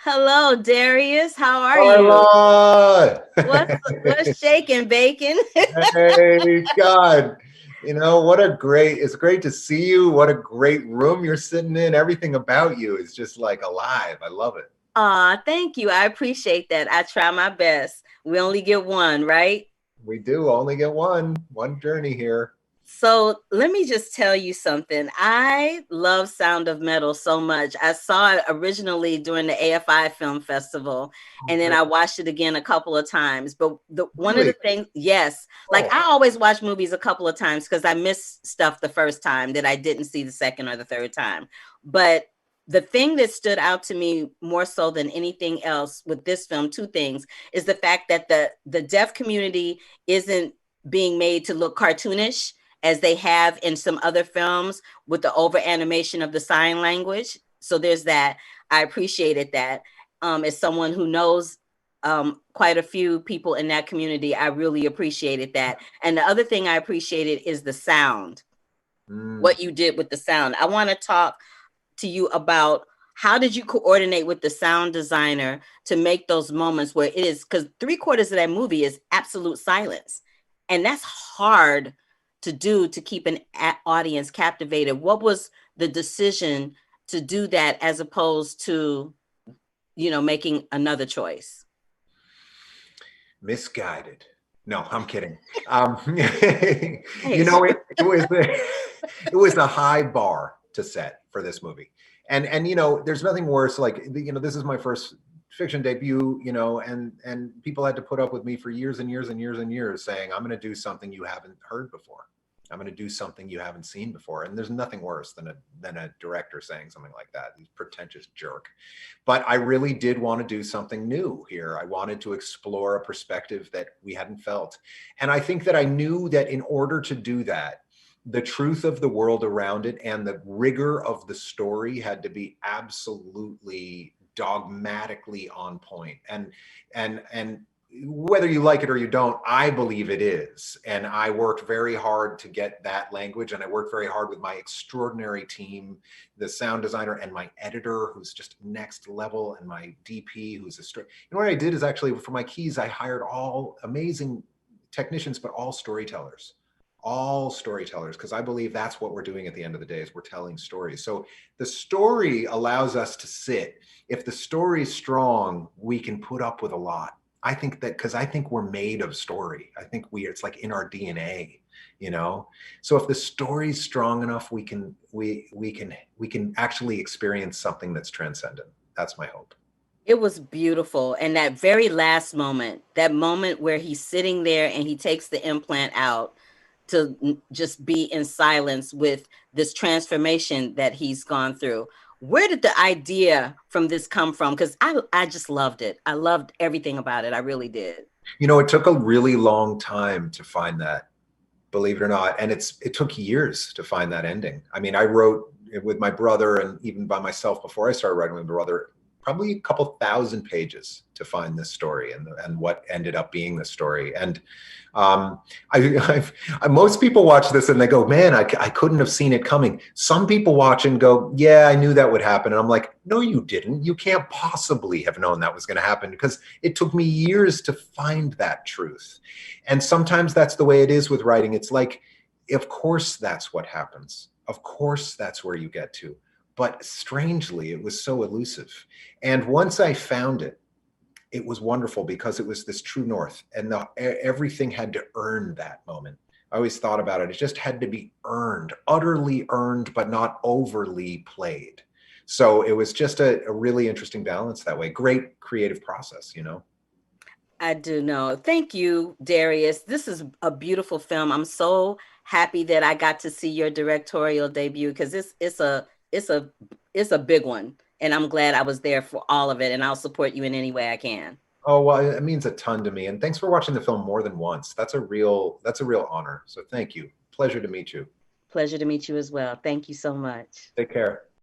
Hello, Darius. How are you? Carla! What's shaking, bacon? Hey, God. It's great to see you. What a great room you're sitting in. Everything about you is just like alive. I love it. Thank you. I appreciate that. I try my best. We only get one, right? We do only get one journey here. So let me just tell you something. I love Sound of Metal so much. I saw it originally during the AFI Film Festival, Oh, and then great. I watched it again a couple of times. But one of the Really? things, yes, like Oh, I always watch movies a couple of times because I miss stuff the first time that I didn't see the second or the third time. But the thing that stood out to me more so than anything else with this film, two things, is the fact that the deaf community isn't being made to look cartoonish as they have in some other films with the over animation of the sign language. So there's that. I appreciated that. As someone who knows quite a few people in that community, I really appreciated that. And the other thing I appreciated is the sound, mm. what you did with the sound. I want to talk to you about how did you coordinate with the sound designer to make those moments where it is, because three-quarters of that movie is absolute silence, and that's hard to do, to keep an audience captivated. What was the decision to do that as opposed to making another choice? Misguided. No, I'm kidding. Hey, It was a high bar to set for this movie. And there's nothing worse. This is my first fiction debut, and people had to put up with me for years and years and years and years saying, I'm going to do something you haven't heard before. I'm going to do something you haven't seen before. And there's nothing worse than a director saying something like that. He's pretentious jerk. But I really did want to do something new here. I wanted to explore a perspective that we hadn't felt. And I think that I knew that in order to do that, the truth of the world around it and the rigor of the story had to be absolutely dogmatically on point. And whether you like it or you don't, I believe it is. And I worked very hard to get that language. And I worked very hard with my extraordinary team, the sound designer and my editor, who's just next level, and my DP, who's and what I did is actually for my keys, I hired all amazing technicians, but all storytellers, because I believe that's what we're doing at the end of the day is we're telling stories. So the story allows us to sit. If the story's strong, we can put up with a lot. I think that because I think we're made of story. I think it's like in our DNA. So if the story's strong enough, we can actually experience something that's transcendent. That's my hope. it was beautiful. And that very last moment, that moment where he's sitting there and he takes the implant out to just be in silence with this transformation that he's gone through. Where did the idea from this come from? Because I just loved it. I loved everything about it. I really did. It took a really long time to find that, believe it or not. And it took years to find that ending. I mean, I wrote it with my brother and even by myself before I started writing with my brother, probably a couple thousand pages to find this story and what ended up being the story. And um, most people watch this and they go, man, I couldn't have seen it coming. Some people watch and go, yeah, I knew that would happen. And I'm like, no, you didn't. You can't possibly have known that was going to happen because it took me years to find that truth. And sometimes that's the way it is with writing. It's like, of course, that's what happens. Of course, that's where you get to. But strangely, it was so elusive. And once I found it, it was wonderful because it was this true north, and everything had to earn that moment. I always thought about it. It just had to be earned, utterly earned, but not overly played. So it was just a really interesting balance that way. Great creative process. I do know. Thank you, Darius. This is a beautiful film. I'm so happy that I got to see your directorial debut because it's a it's a big one. And I'm glad I was there for all of it. And I'll support you in any way I can. Oh, well, it means a ton to me. And thanks for watching the film more than once. That's a real honor. So thank you. Pleasure to meet you. Pleasure to meet you as well. Thank you so much. Take care.